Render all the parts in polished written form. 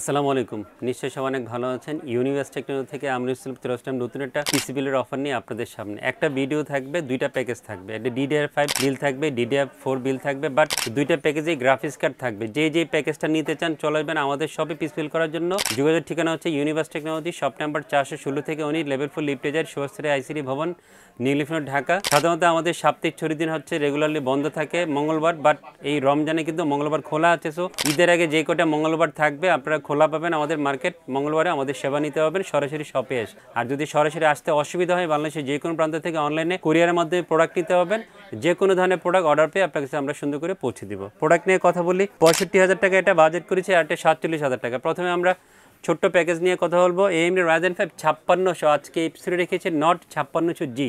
আসসালামু আলাইকুম। নিশ্চয়ই সবাই অনেক ভালো আছেন। ইউনিভার্স টেকনোলজি থেকে আমরা চলে আসলাম নতুন একটা পিসি বিলের অফার নিয়ে আপনাদের সামনে। একটা ভিডিও থাকবে, দুইটা প্যাকেজ থাকবে। একটা DDR5 বিল থাকবে, DDR4 বিল থাকবে, বাট দুইটা প্যাকেজেই গ্রাফিক্স কার্ড থাকবে। যে প্যাকেজটা নিতে চান চলে আসবেন আমাদের শপে পিস বিল করার জন্য। যোগাযোগ ঠিকানা হচ্ছে ইউনিভার্স টেকনোলজি, শপ নাম্বার 416 থেকে 19, লেভেল 4, লিফটেজার, সুভাষচন্দ্র আইসিডি ভবন, নিউ লিফট, ঢাকা। সাধারণত আমাদের সাপ্তাহিক ছুটির দিন হচ্ছে রেগুলারলি বন্ধ থাকে মঙ্গলবার, বাট এই রমজানে কিন্তু মঙ্গলবার খোলা আছে। সো ঈদের আগে যে কটা মঙ্গলবার থাকবে আপনারা খোলা পাবেন আমাদের মার্কেট। মঙ্গলবারে আমাদের সেবা নিতে পারবেন সরাসরি শপে এসে। আর যদি সরাসরি আসতে অসুবিধা হয়, বাংলাদেশের যে কোনো প্রান্ত থেকে অনলাইনে কুরিয়ারের মাধ্যমে প্রোডাক্ট নিতে পারবেন। যে কোনো ধরনের প্রোডাক্ট অর্ডার পেয়ে আপনার কাছে আমরা সুন্দর করে পৌঁছে দিব। প্রোডাক্ট নিয়ে কথা বলি। 65,000 টাকা এটা বাজেট করেছি, আর একটা 47,000 টাকা। প্রথমে আমরা ছোট্ট প্যাকেজ নিয়ে কথা বলবো। AMD Ryzen 5 5600, আজকে এপিসোডে রেখেছে নট 5600G।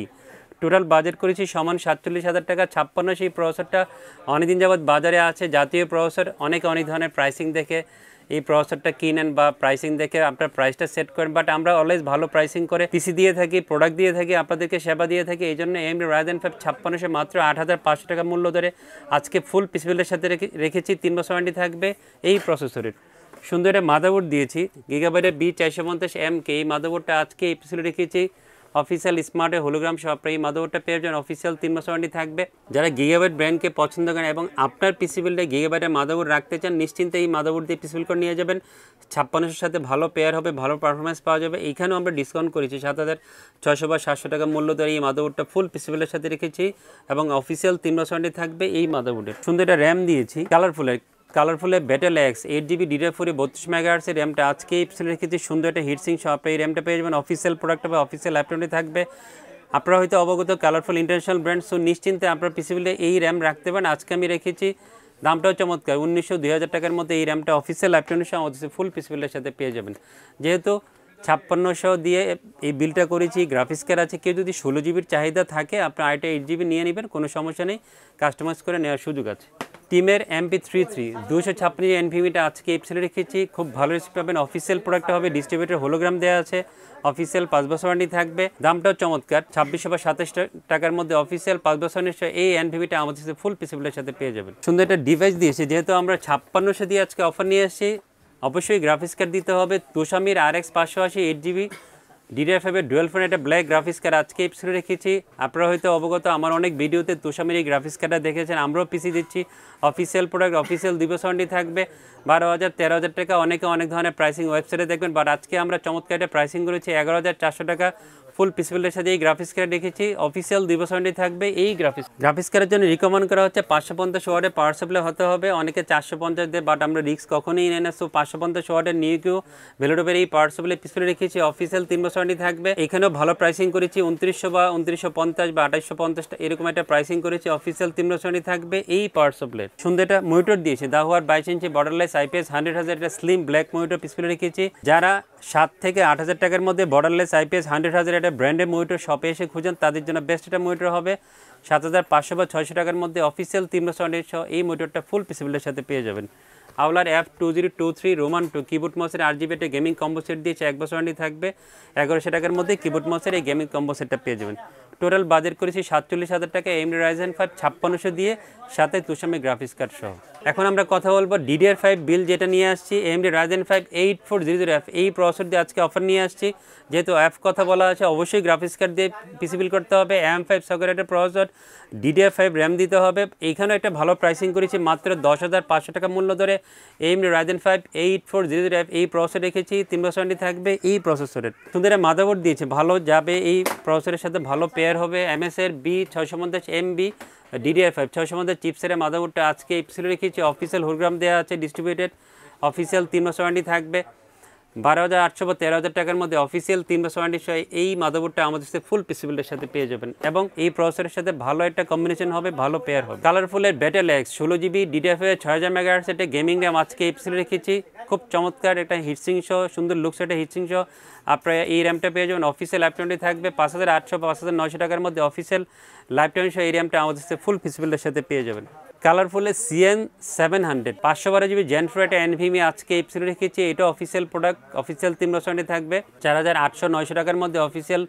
টোটাল বাজেট করেছি সমান 47,000 টাকা। 5600 সেই প্রসেসরটা অনেকদিন যাবৎ বাজারে আছে, জাতীয় প্রসেসর। অনেক ধরনের প্রাইসিং দেখে এই প্রসেসরটা কিনেন বা প্রাইসিং দেখে আপনার প্রাইসটা সেট করেন, বাট আমরা অলওয়েজ ভালো প্রাইসিং করে পিসি দিয়ে থাকি, প্রোডাক্ট দিয়ে থাকি, আপনাদেরকে সেবা দিয়ে থাকি। এই জন্য AMD Ryzen 5 5600 মাত্র 8,500 টাকা মূল্য ধরে আজকে ফুল পিসি বিলের সাথে রেখেছি। 3 বছর ওয়ারেন্টি থাকবে এই প্রসেসরের। সুন্দর একটা মাদারবোর্ড দিয়েছি, গিগাবাইটের B450MK। এই মাদারবোর্ডটা আজকে এই পিসি রেখেছি অফিসিয়াল স্মার্টের হোলোগ্রাম সহ। আপনার এই মাদারবোর্ডটা পেয়ে যাবেন অফিসিয়াল 3 বছর ওয়ারেন্টি থাকবে। যারা গিগাবাইট ব্র্যান্ডকে পছন্দ করেন এবং আপনার পিসি বিলটা গিগাবাইটের মাদারবোর্ড রাখতে চান, নিশ্চিন্তে এই মাদারবোর্ড দিয়ে পিসি বিল করে নিয়ে যাবেন। 5600 সাথে ভালো পেয়ার হবে, ভালো পারফরমেন্স পাওয়া যাবে। এইখানেও আমরা ডিসকাউন্ট করেছি 7,600 বা 700 টাকা মূল্য ধরে এই মাদারবোর্ডটা ফুল পিসি বিলের সাথে রেখেছি এবং অফিসিয়াল 3 বছর ওয়ারেন্টি থাকবে এই মাদারবোর্ডের। সুন্দর একটা র্যাম দিয়েছি কালারফুলের battle X 8GB DDR4 32 MHz র্যামটা আজকে এই পিসি রেখেছি। সুন্দর একটা হিটসিং সহ এই র্যামটা পেয়ে যাবেন অফিসিয়াল প্রোডাক্ট হবে, অফিসিয়াল ল্যাপটপে থাকবে। আপনারা হয়তো অবগত কালারফুল ইন্টারন্যাশনাল ব্র্যান্ড, সো নিশ্চিন্তে আপনার পিসি বিলে এই র্যাম রাখতে পারেন। আজকে আমি রেখেছি, দামটাও চমৎকার, 1900-2000 টাকার মধ্যে এই র্যামটা অফিসিয়াল ল্যাপটপের সহ আমাদের ফুল পিসি বিলের সাথে পেয়ে যাবেন। যেহেতু 5600 দিয়ে এই বিলটা করেছি, গ্রাফিক্স কার্ড আছে, কেউ যদি 16GBর চাহিদা থাকে আপনার আইটা 8GB নিয়ে নেবেন, কোনো সমস্যা নেই, কাস্টমাইজ করে নেওয়ার সুযোগ আছে। টিমের MP33 256 NVMe আজকে এপিসোডে রেখেছি, খুব ভালো রেসিপি পাবেন। অফিসিয়াল প্রোডাক্টটা হবে, ডিস্ট্রিবিউটর হোলোগ্রাম দেওয়া আছে, অফিসিয়াল 5 বছর ওয়ারেন্টি থাকবে। দামটাও চমৎকার, 2600 বা 27 টাকার মধ্যে অফিসিয়াল 5 বছরের এই NVMe আমাদের সাথে ফুল পিসিবিলের সাথে পেয়ে যাবেন। সুন্দর একটা ডিভাইস দিয়েছে, যেহেতু আমরা 5600 দিয়ে আজকে অফার নিয়ে এসেছি, অবশ্যই গ্রাফিক্স কার্ড দিতে হবে। তোশামির RX 580 8GB DDR5 dual phone একটা ব্ল্যাক গ্রাফিক্স কার্ড আজকে এপিসোডে রেখেছি। আপনারা হয়তো অবগত, আমার অনেক ভিডিওতে তোশামির এই গ্রাফিক্স কার্ডটা দেখেছেন। আমরাও পিসি দিচ্ছি, অফিসিয়াল প্রোডাক্ট, অফিসিয়াল 2 বছর ওয়ারেন্টি থাকবে। 12,000-13,000 টাকা অনেক ধরনের প্রাইসিং ওয়েবসাইটে দেখবেন, বাট আজকে আমরা চমৎকার একটা প্রাইসিং করেছি 11,400 টাকা ফুল পিসিবিলের সাথে এই গ্রাফিক্স কার্ড রেখেছি। অফিসিয়াল 2 বছর ওয়ারেন্টি থাকবে এই গ্রাফিক্স কার্ডের জন্য রিকমেন্ড করা হচ্ছে 550 ওয়াটের পাওয়ার সাপ্লাই হতে হবে। অনেকে 450 দেয়, বাট আমরা রিস্ক কখনোই নেই না। সো 550 ওয়াটের নিউ কিউ ভেলোটপের এই পাওয়ার সাপ্লাই পিসিবিলে রেখেছি, অফিসিয়াল 3 বছর ওয়ারেন্টি থাকবে। এখানেও ভালো প্রাইসিং করেছি, 2900 বা 2950 বা 2850 এরকম একটা প্রাইসিং করেছি। অফিসিয়াল 3 বছর ওয়ারেন্টি থাকবে এই পাওয়ার সাপ্লাই। সুন্দর একটা মনিটর দিয়েছি, দাহুয়ার 22 ইঞ্চি বর্ডারলেস IPS 100,000 একটা স্লিম ব্ল্যাক মনিটর পিসিবিলে রেখেছি। যারা 7 থেকে 8,000 টাকার মধ্যে বর্ডারলেস IPS 100,000 একটা ব্র্যান্ডের মনিটর শপে এসে খুঁজেন, তাদের জন্য বেস্ট একটা মনিটর হবে। 7,500 বা 600 টাকার মধ্যে অফিসিয়াল 3 বছর ওয়ারেন্টি সহ এই মনিটরটা ফুল পিসিবিলের সাথে পেয়ে যাবেন। আওলার F2023 রোমান 2 কিবোর্ড মাউসের RGB একটা গেমিং কম্বো সেট দিয়েছে, 1 বছর ওয়ারেন্টি থাকবে। 1100 টাকার মধ্যে কিবোর্ড মাউসের এই গেমিং কম্বো সেটটা পেয়ে যাবেন। টোটাল বাজেট করেছি 47,000 টাকা AMD Ryzen 5 5600 দিয়ে, সাথে তোশামি গ্রাফিক্স কার্ড সহ। এখন আমরা কথা বলবো DDR5 বিল যেটা নিয়ে আসছি, AMD Ryzen 5 8400F এই প্রসেসর দিয়ে আজকে অফার নিয়ে আসছি। যেহেতু F কথা বলা আছে, অবশ্যই গ্রাফিক্স কার্ড দিয়ে পিসি বিল করতে হবে। AM5 সকেটের প্রসেসর, DDR5 র্যাম দিতে হবে। এইখানেও একটা ভালো প্রাইসিং করেছি, মাত্র 10,500 টাকা মূল্য ধরে AMD Ryzen 5 8400F এই প্রসেসর রেখেছি। 3 বছর ওয়ারেন্টি থাকবে এই প্রসেসরের। সুন্দর মাদারবোর্ড দিয়েছে, ভালো যাবে এই প্রসেসরের সাথে, ভালো পেয়ার হবে। MS-এর B650MB DDR5 650 চিপসের মাদারবোর্ডটা আজকে এপিসোডে রেখেছি। অফিসিয়াল হোলোগ্রাম দেওয়া আছে, ডিস্ট্রিবিউটেড, অফিসিয়াল 3 বছর ওয়ারেন্টি থাকবে। 12,800 বা 13,000 টাকার মধ্যে অফিসিয়াল 3 বছর ওয়ারেন্টি সহ এই মাদারবোর্ডটা আমাদের সাথে ফুল পিসিবিলের সাথে পেয়ে যাবেন এবং এই প্রসেসরের সাথে ভালো একটা কম্বিনেশন হবে, ভালো পেয়ার হবে। কালারফুলের battle X 16GB DDR5 6000 MHz একটা গেমিং র্যাম আজকে এপিসোডে রেখেছি। খুব চমৎকার একটা হিটসিং সহ, সুন্দর লুকস একটা হিটসিং সহ আপনারা এই র্যামটা পেয়ে যাবেন। অফিসিয়াল ল্যাপটপটি থাকবে 5,800 বা 5,900 টাকার মধ্যে অফিসিয়াল ল্যাপটপ সহ এই র্যামটা আমাদের সাথে ফুল পিসিবিলের সাথে পেয়ে যাবেন। কালারফুলের CN700 512GB Gen 4 একটা NVMe আজকে এপিসোডে রেখেছি। এটা অফিসিয়াল প্রোডাক্ট, অফিসিয়াল 3 বছর ওয়ারেন্টি থাকবে। 4,800-900 টাকার মধ্যে অফিসিয়াল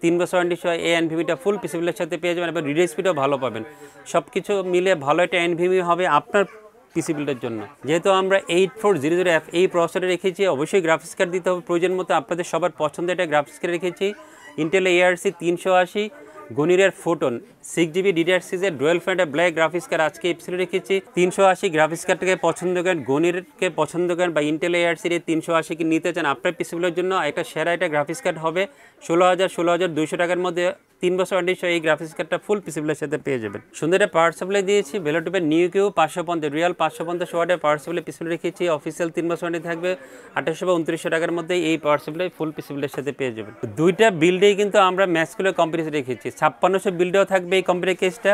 3 বছর ওয়ারেন্টি সহ এই NVMeটা ফুল পিসিবিলের সাথে পেয়ে যাবেন এবং রিড স্পিডও ভালো পাবেন। সব কিছু মিলে ভালো একটা NVMe হবে। আপনার পিসি বিল্ডের জন্য। যেহেতু আমরা 8400F এই প্রসেসরটা রেখেছি, অবশ্যই গ্রাফিক্স কার্ড দিতে হবে প্রয়োজন মতো। আপনাদের সবার পছন্দের একটা গ্রাফিক্স কার্ড রেখেছি, ইন্টেল ARC 380 গনিরের ফোটন 6GB DDR6 এর dual fan black graphics card আজকে এপিসোডে রেখেছি। 380 গ্রাফিক্স কার্ডটাকে পছন্দ করেন, গনিরকে পছন্দ করেন বা ইন্টেল ARC এর 380 কি নিতে চান, আপনার পিসিগুলোর জন্য একটা সেরা একটা গ্রাফিক্স কার্ড হবে 16,200 টাকার মধ্যে 3 বছর ওয়ারেন্টি সহ এই গ্রাফিক্স কার্ডটা ফুল পিসিবিলের সাথে পেয়ে যাবেন। সুন্দর একটা পাওয়ার সাপ্লাই দিয়েছি, ভেলোটপের নিউ কিউ 550 রিয়াল 550 ওয়াটের পাওয়ার সাপ্লাই পিসিবিল রেখেছি। অফিসিয়াল 3 বছর ওয়ারেন্টি থাকবে, 2800 বা 2900 টাকার মধ্যে এই পাওয়ার সাপ্লাই ফুল পিসিবিলের সাথে পেয়ে যাবেন। দুইটা বিল্ডেই কিন্তু আমরা ম্যাচগুলো কম্পিউটার রেখেছি। 5600 বিল্ডেও থাকবে এই কম্পিউটার কেসটা,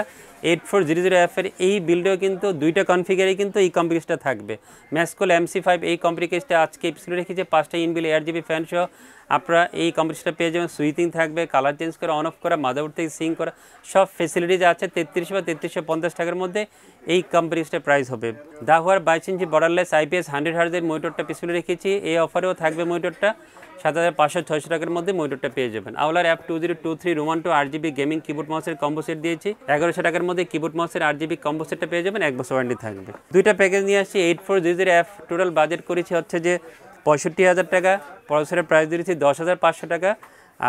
8400F এর এই বিল্ডেও কিন্তু দুইটা কনফিগারেই কিন্তু এই কম্পিউটারটা থাকবে। ম্যাসকোল MC5 এই কম্পিউটার কেসটা আজকে এপিসোডে রেখেছি 5টা ইনবিল ARGB ফ্যান সহ। আপনারা এই কম্পিউটারটা পেয়ে যাবেন, সুইচিং থাকবে, কালার চেঞ্জ করা, অন অফ করা, মাদারবোর্ড থেকে সিং করা, সব ফেসিলিটিজ আছে। 33 বা 3350 টাকার মধ্যে এই কম্পিউটারটা প্রাইস হবে। দাহুয়ার 22 ইঞ্চি বর্ডারলেস IPS 100 হার্জের মনিটরটা পিছনে রেখেছি, এই অফারেও থাকবে মনিটরটা 7500-600 টাকার মধ্যে মনিটরটা পেয়ে যাবেন। আওলার F2023 Roman 2 RGB gaming keyboard মাউসের কম্বো সেট দিয়েছি, 1100 টাকার মধ্যে কিবোর্ড মাউসের RGB কম্বো সেটটা পেয়ে যাবেন, 1 বছর ওয়ারেন্টি থাকবে। দুইটা প্যাকেজ নিয়ে আসছি। 8400F টোটাল বাজেট করেছি হচ্ছে যে 65,000 টাকা, প্রসেসরের প্রাইস দিয়েছি 10,500 টাকা,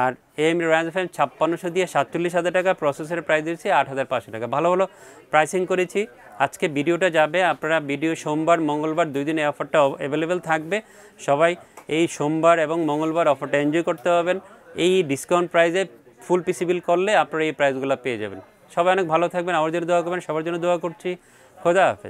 আর AMD Ryzen 5600 দিয়ে 47,000 টাকা, প্রসেসরের প্রাইস দিয়েছি 8,500 টাকা। ভালো ভালো প্রাইসিং করেছি। আজকে ভিডিওটা যাবে, আপনারা ভিডিও সোমবার মঙ্গলবার 2 দিন এই অফারটা অ্যাভেলেবেল থাকবে। সবাই এই সোমবার এবং মঙ্গলবার অফারটা এনজয় করতে পারবেন। এই ডিসকাউন্ট প্রাইসে ফুল পিসি বিল করলে আপনারা এই প্রাইসগুলো পেয়ে যাবেন। সবাই অনেক ভালো থাকবেন, আমার জন্য দোয়া করবেন, সবার জন্য দোয়া করছি। খোদা হাফেজ।